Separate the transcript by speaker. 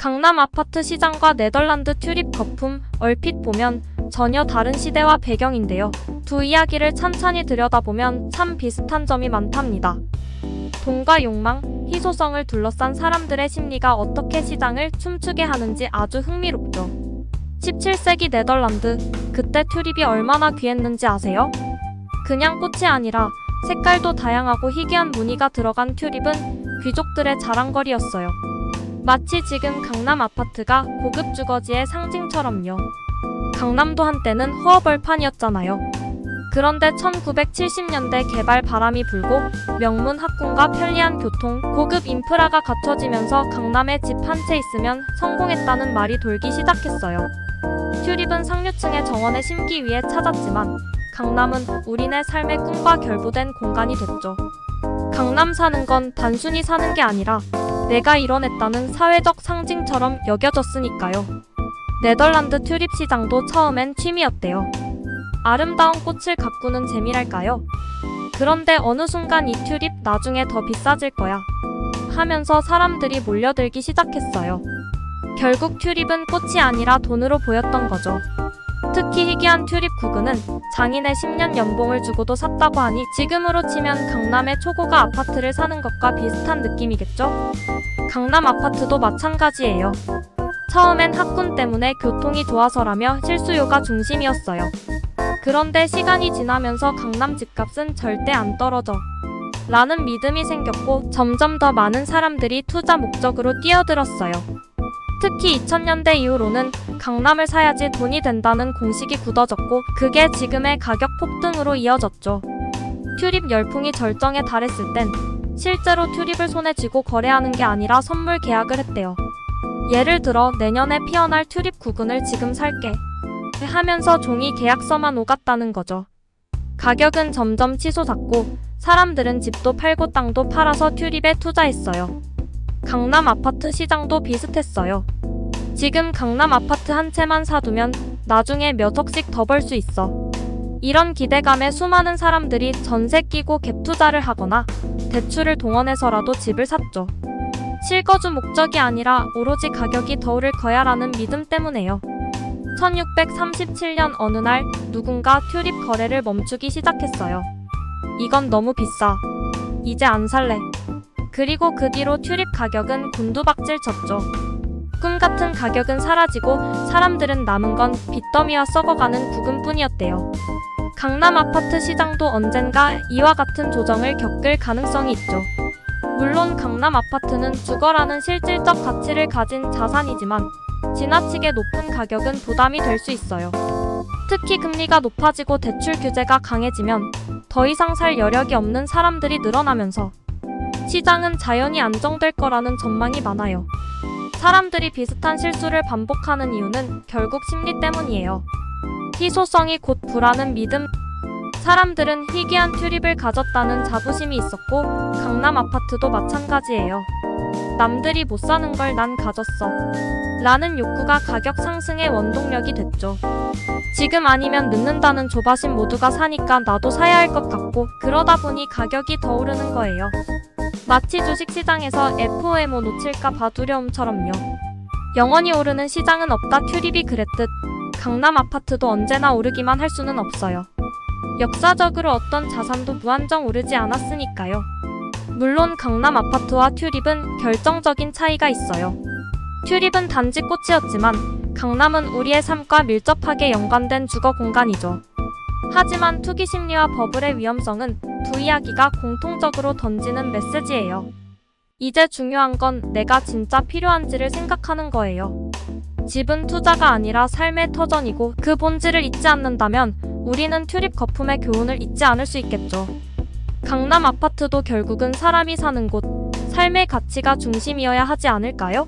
Speaker 1: 강남 아파트 시장과 네덜란드 튤립 거품, 얼핏 보면 전혀 다른 시대와 배경인데요. 두 이야기를 찬찬히 들여다보면 참 비슷한 점이 많답니다. 돈과 욕망, 희소성을 둘러싼 사람들의 심리가 어떻게 시장을 춤추게 하는지 아주 흥미롭죠. 17세기 네덜란드, 그때 튤립이 얼마나 귀했는지 아세요? 그냥 꽃이 아니라 색깔도 다양하고 희귀한 무늬가 들어간 튤립은 귀족들의 자랑거리였어요. 마치 지금 강남 아파트가 고급 주거지의 상징처럼요. 강남도 한때는 허허벌판이었잖아요. 그런데 1970년대 개발 바람이 불고 명문 학군과 편리한 교통, 고급 인프라가 갖춰지면서 강남에 집 한 채 있으면 성공했다는 말이 돌기 시작했어요. 튤립은 상류층의 정원에 심기 위해 찾았지만 강남은 우리네 삶의 꿈과 결부된 공간이 됐죠. 강남 사는 건 단순히 사는 게 아니라 내가 이뤄냈다는 사회적 상징처럼 여겨졌으니까요. 네덜란드 튤립 시장도 처음엔 취미였대요. 아름다운 꽃을 가꾸는 재미랄까요? 그런데 어느 순간 이 튤립 나중에 더 비싸질 거야 하면서 사람들이 몰려들기 시작했어요. 결국 튤립은 꽃이 아니라 돈으로 보였던 거죠. 특히 희귀한 튤립 구근은 장인의 10년 연봉을 주고도 샀다고 하니 지금으로 치면 강남의 초고가 아파트를 사는 것과 비슷한 느낌이겠죠? 강남 아파트도 마찬가지예요. 처음엔 학군 때문에 교통이 좋아서라며 실수요가 중심이었어요. 그런데 시간이 지나면서 강남 집값은 절대 안 떨어져 라는 믿음이 생겼고 점점 더 많은 사람들이 투자 목적으로 뛰어들었어요. 특히 2000년대 이후로는 강남을 사야지 돈이 된다는 공식이 굳어졌고 그게 지금의 가격 폭등으로 이어졌죠. 튤립 열풍이 절정에 달했을 땐 실제로 튤립을 손에 쥐고 거래하는 게 아니라 선물 계약을 했대요. 예를 들어 내년에 피어날 튤립 구근을 지금 살게 하면서 종이 계약서만 오갔다는 거죠. 가격은 점점 치솟았고 사람들은 집도 팔고 땅도 팔아서 튤립에 투자했어요. 강남 아파트 시장도 비슷했어요. 지금 강남 아파트 한 채만 사두면 나중에 몇 억씩 더 벌 수 있어. 이런 기대감에 수많은 사람들이 전세 끼고 갭 투자를 하거나 대출을 동원해서라도 집을 샀죠. 실거주 목적이 아니라 오로지 가격이 더 오를 거야 라는 믿음 때문에요. 1637년 어느 날 누군가 튤립 거래를 멈추기 시작했어요. 이건 너무 비싸. 이제 안 살래. 그리고 그 뒤로 튤립 가격은 곤두박질 쳤죠. 꿈같은 가격은 사라지고 사람들은 남은 건 빚더미와 썩어가는 구금뿐이었대요. 강남 아파트 시장도 언젠가 이와 같은 조정을 겪을 가능성이 있죠. 물론 강남 아파트는 주거라는 실질적 가치를 가진 자산이지만 지나치게 높은 가격은 부담이 될 수 있어요. 특히 금리가 높아지고 대출 규제가 강해지면 더 이상 살 여력이 없는 사람들이 늘어나면서 시장은 자연히 안정될 거라는 전망이 많아요. 사람들이 비슷한 실수를 반복하는 이유는 결국 심리 때문이에요. 희소성이 곧 부라는 믿음. 사람들은 희귀한 튤립을 가졌다는 자부심이 있었고 강남 아파트도 마찬가지예요. 남들이 못 사는 걸 난 가졌어 라는 욕구가 가격 상승의 원동력이 됐죠. 지금 아니면 늦는다는 조바심 모두가 사니까 나도 사야 할 것 같고 그러다 보니 가격이 더 오르는 거예요. 마치 주식시장에서 FOMO 놓칠까 봐 두려움처럼요. 영원히 오르는 시장은 없다 튤립이 그랬듯 강남 아파트도 언제나 오르기만 할 수는 없어요. 역사적으로 어떤 자산도 무한정 오르지 않았으니까요. 물론 강남 아파트와 튤립은 결정적인 차이가 있어요. 튤립은 단지 꽃이었지만 강남은 우리의 삶과 밀접하게 연관된 주거 공간이죠. 하지만 투기 심리와 버블의 위험성은 두 이야기가 공통적으로 던지는 메시지예요. 이제 중요한 건 내가 진짜 필요한지를 생각하는 거예요. 집은 투자가 아니라 삶의 터전이고 그 본질을 잊지 않는다면 우리는 튤립 거품의 교훈을 잊지 않을 수 있겠죠. 강남 아파트도 결국은 사람이 사는 곳, 삶의 가치가 중심이어야 하지 않을까요?